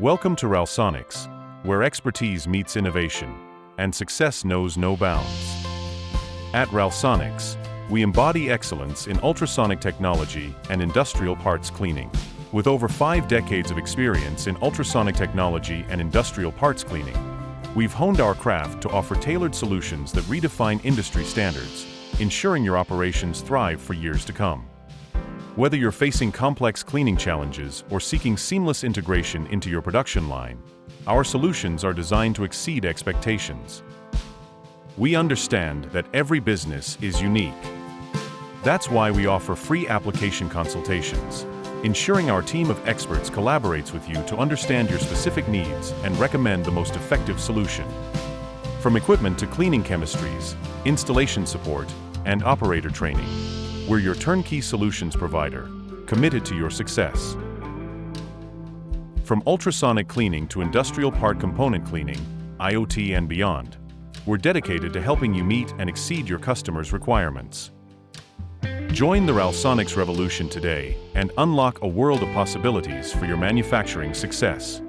Welcome to Ralsonics, where expertise meets innovation, and success knows no bounds. At Ralsonics, we embody excellence in ultrasonic technology and industrial parts cleaning. With over 5 decades of experience in ultrasonic technology and industrial parts cleaning, we've honed our craft to offer tailored solutions that redefine industry standards, ensuring your operations thrive for years to come. Whether you're facing complex cleaning challenges or seeking seamless integration into your production line, our solutions are designed to exceed expectations. We understand that every business is unique. That's why we offer free application consultations, ensuring our team of experts collaborates with you to understand your specific needs and recommend the most effective solution. From equipment to cleaning chemistries, installation support, and operator training, we're your turnkey solutions provider, committed to your success. From ultrasonic cleaning to industrial part component cleaning, IoT and beyond, we're dedicated to helping you meet and exceed your customers' requirements. Join the Ralsonics revolution today and unlock a world of possibilities for your manufacturing success.